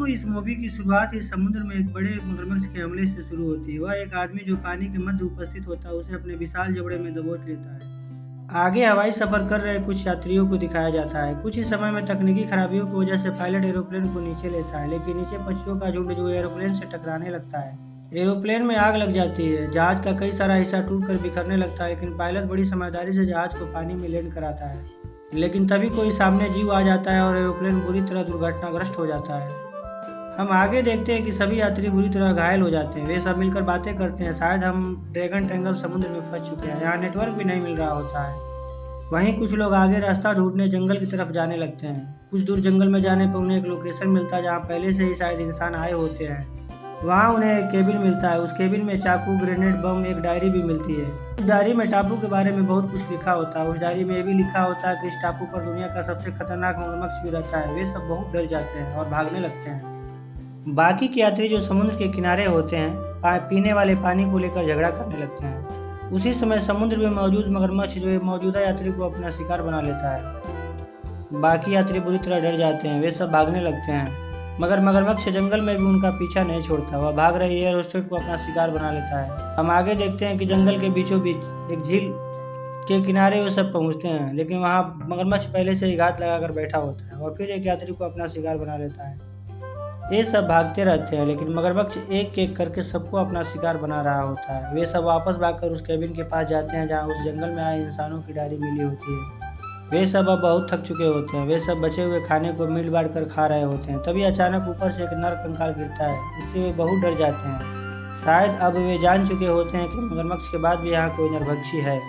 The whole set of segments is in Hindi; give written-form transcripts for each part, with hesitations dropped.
दोस्तों, इस मूवी की शुरुआत इस समुद्र में एक बड़े मगरमच्छ के हमले से शुरू होती है। वह एक आदमी जो पानी के मध्य उपस्थित होता है उसे अपने विशाल जबड़े में दबोच लेता है। आगे हवाई सफर कर रहे कुछ यात्रियों को दिखाया जाता है। कुछ ही समय में तकनीकी खराबियों की वजह से पायलट एरोप्लेन को नीचे लेता है, लेकिन नीचे पक्षियों का झुंड जो एरोप्लेन से टकराने लगता है। एरोप्लेन में आग लग जाती है, जहाज का कई सारा हिस्सा टूटकर बिखरने लगता है, लेकिन पायलट बड़ी समझदारी से जहाज को पानी में लैंड कराता है। लेकिन तभी कोई सामने जीव आ जाता है और एरोप्लेन बुरी तरह दुर्घटनाग्रस्त हो जाता है। हम आगे देखते हैं कि सभी यात्री बुरी तरह घायल हो जाते हैं। वे सब मिलकर बातें करते हैं, शायद हम ड्रैगन ट्रैंगल समुद्र में फंस चुके हैं, यहाँ नेटवर्क भी नहीं मिल रहा होता है। वहीं कुछ लोग आगे रास्ता ढूंढने जंगल की तरफ जाने लगते हैं। कुछ दूर जंगल में जाने पर उन्हें एक लोकेशन मिलता है जहाँ पहले से ही शायद इंसान आए होते हैं। वहाँ उन्हें एक केबिन मिलता है। उस केबिन में चाकू, ग्रेनेड, बम, एक डायरी भी मिलती है। उस डायरी में टापू के बारे में बहुत कुछ लिखा होता है। उस डायरी में ये भी लिखा होता है कि इस टापू पर दुनिया का सबसे खतरनाक मगरमच्छ भी रहता है। वे सब बहुत डर जाते हैं और भागने लगते हैं। बाकी के यात्री जो समुद्र के किनारे होते हैं पीने वाले पानी को लेकर झगड़ा करने लगते हैं। उसी समय समुद्र में मौजूद मगरमच्छ जो मौजूदा यात्री को अपना शिकार बना लेता है। बाकी यात्री बुरी तरह डर जाते हैं, वे सब भागने लगते हैं, मगर मगरमच्छ जंगल में भी उनका पीछा नहीं छोड़ता। वह भाग रही एयर होस्टेस को अपना शिकार बना लेता है। हम आगे देखते हैं कि जंगल के बीचों बीच एक झील के किनारे वे सब पहुंचते हैं, लेकिन वहां मगरमच्छ पहले से ही घात लगाकर बैठा होता है और फिर एक यात्री को अपना शिकार बना लेता है। ये सब भागते रहते हैं, लेकिन मगरमच्छ एक एक करके सबको अपना शिकार बना रहा होता है। वे सब वापस भागकर उस केबिन के पास जाते हैं जहाँ उस जंगल में आए इंसानों की डायरी मिली होती है। वे सब अब बहुत थक चुके होते हैं। वे सब बचे हुए खाने को मिल बांट कर खा रहे होते हैं। तभी अचानक ऊपर से एक नर कंकाल गिरता है। इससे वे बहुत डर जाते हैं। शायद अब वे जान चुके होते हैं कि मगरमच्छ के बाद भी यहाँ कोई नरभक्षी है।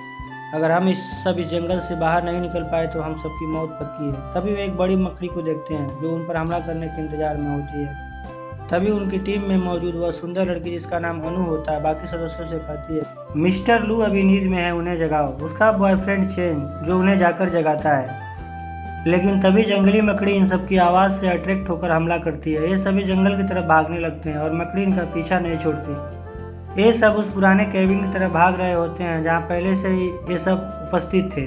अगर हम इस जंगल से बाहर नहीं निकल पाए तो हम सबकी मौत पक्की है। तभी वे एक बड़ी मकड़ी को देखते हैं जो उन पर हमला करने के इंतजार में होती है। तभी उनकी टीम में मौजूद वह सुंदर लड़की जिसका नाम अनु होता है बाकी सदस्यों से कहती है, मिस्टर लू अभी नींद में है, उन्हें जगाओ। उसका बॉयफ्रेंड चेन जो उन्हें जाकर जगाता है, लेकिन तभी जंगली मकड़ी इन सब की आवाज़ से अट्रैक्ट होकर हमला करती है। ये सभी जंगल की तरफ भागने लगते हैं और मकड़ी इनका पीछा नहीं छोड़ती। ये सब उस पुराने केबिन की तरफ भाग रहे होते हैं जहाँ पहले से ही ये सब उपस्थित थे,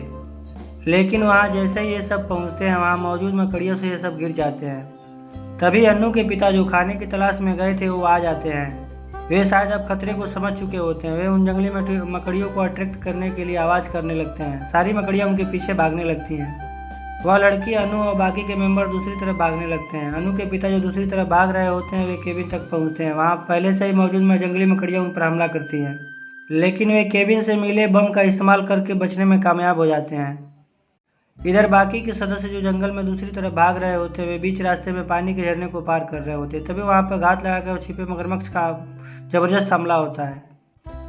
लेकिन वहाँ जैसे ही ये सब पहुँचते हैं वहाँ मौजूद मकड़ियों से ये सब गिर जाते हैं। तभी अन्नू के पिता जो खाने की तलाश में गए थे वो आ जाते हैं। वे शायद अब खतरे को समझ चुके होते हैं। वे उन जंगली मकड़ियों को अट्रैक्ट करने के लिए आवाज़ करने लगते हैं। सारी मकड़ियाँ उनके पीछे भागने लगती हैं। वह लड़की, अनु और बाकी के मेंबर दूसरी तरफ भागने लगते हैं। अनु के पिता जो दूसरी तरफ भाग रहे होते हैं वे केबिन तक पहुँचते हैं। वहाँ पहले से ही मौजूद में जंगली मकड़ियाँ उन पर हमला करती हैं, लेकिन वे केबिन से मिले बम का इस्तेमाल करके बचने में कामयाब हो जाते हैं। इधर बाकी के सदस्य जो जंगल में दूसरी तरफ भाग रहे होते वे बीच रास्ते में पानी के झरने को पार कर रहे होते। तभी वहाँ पर घात लगाकर छिपे मगरमच्छ का जबरदस्त हमला होता है।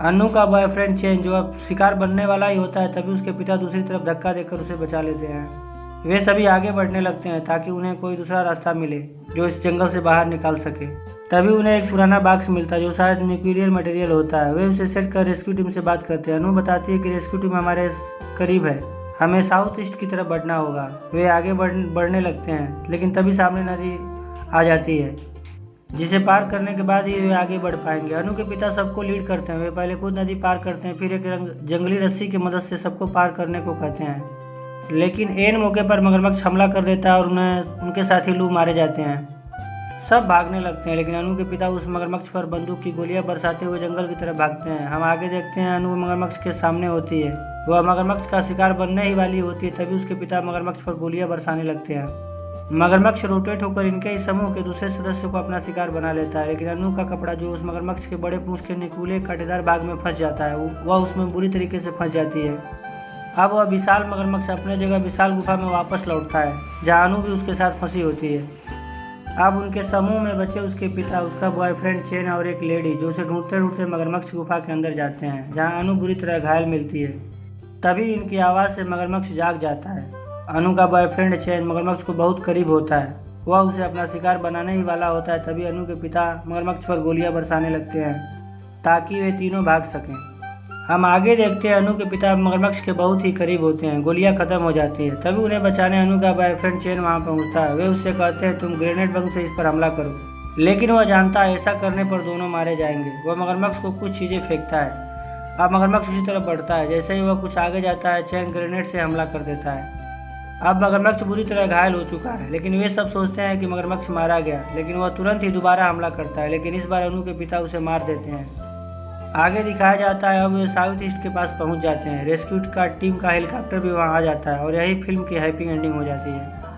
अनु का बॉयफ्रेंड चेन जो अब शिकार बनने वाला ही होता है, तभी उसके पिता दूसरी तरफ धक्का देकर उसे बचा लेते हैं। वे सभी आगे बढ़ने लगते हैं ताकि उन्हें कोई दूसरा रास्ता मिले जो इस जंगल से बाहर निकाल सके। तभी उन्हें एक पुराना बॉक्स मिलता है जो शायद न्यूक्लियर मटेरियल होता है। वे उसे सेट कर रेस्क्यू टीम से बात करते हैं। अनु बताती है कि रेस्क्यू टीम हमारे करीब है, हमें साउथ ईस्ट की तरफ बढ़ना होगा। वे आगे बढ़ने लगते हैं, लेकिन तभी सामने नदी आ जाती है जिसे पार करने के बाद ही वे आगे बढ़ पाएंगे। अनु के पिता सबको लीड करते हैं। वे पहले खुद नदी पार करते हैं, फिर एक जंगली रस्सी की मदद से सबको पार करने को कहते हैं, लेकिन एन मौके पर मगरमच्छ हमला कर देता है और उनके साथी लू मारे जाते हैं। सब भागने लगते हैं, लेकिन अनु के पिता उस मगरमच्छ पर बंदूक की गोलियां बरसाते हुए जंगल की तरफ भागते हैं। हम आगे देखते हैं अनु मगरमच्छ के सामने होती है। वह मगरमच्छ का शिकार बनने ही वाली होती है। तभी उसके पिता मगरमच्छ पर गोलियां बरसाने लगते हैं। मगरमच्छ रोटेट होकर इनके ही समूह के दूसरे सदस्य को अपना शिकार बना लेता है, लेकिन अनु का कपड़ा जो उस मगरमच्छ के बड़े पूंछ के निकूले कांटेदार भाग में फंस जाता है, वह उसमें बुरी तरीके से फंस जाती है। अब वह विशाल मगरमच्छ अपने जगह विशाल गुफा में वापस लौटता है जहाँ अनु भी उसके साथ फंसी होती है। अब उनके समूह में बचे उसके पिता, उसका बॉयफ्रेंड चेन और एक लेडी जो उसे ढूंढते ढूंढते मगरमच्छ गुफा के अंदर जाते हैं जहाँ अनु बुरी तरह घायल मिलती है। तभी इनकी आवाज़ से मगरमच्छ जाग जाता है। अनु का बॉयफ्रेंड चेन मगरमच्छ को बहुत करीब होता है, वह उसे अपना शिकार बनाने ही वाला होता है। तभी अनु के पिता मगरमच्छ पर गोलियां बरसाने लगते हैं ताकि वे तीनों भाग सकें। हम आगे देखते हैं अनु के पिता मगरमच्छ के बहुत ही करीब होते हैं। गोलियां खत्म हो जाती है। तभी उन्हें बचाने अनु का बॉयफ्रेंड चेन वहां पहुंचता है। वे उससे कहते हैं तुम ग्रेनेड बम से इस पर हमला करो, लेकिन वह जानता है ऐसा करने पर दोनों मारे जाएंगे। वह मगरमच्छ को कुछ चीज़ें फेंकता है। अब मगरमच्छ उसी तरफ बढ़ता है। जैसे ही वह कुछ आगे जाता है चेन ग्रेनेड से हमला कर देता है। अब मगरमच्छ बुरी तरह घायल हो चुका है, लेकिन वे सब सोचते हैं कि मगरमच्छ मारा गया, लेकिन वह तुरंत ही दोबारा हमला करता है, लेकिन इस बार अनु के पिता उसे मार देते हैं। आगे दिखाया जाता है अब वे साउथ ईस्ट के पास पहुंच जाते हैं। रेस्क्यू का टीम का हेलीकॉप्टर भी वहां आ जाता है और यही फिल्म की हैप्पी एंडिंग हो जाती है।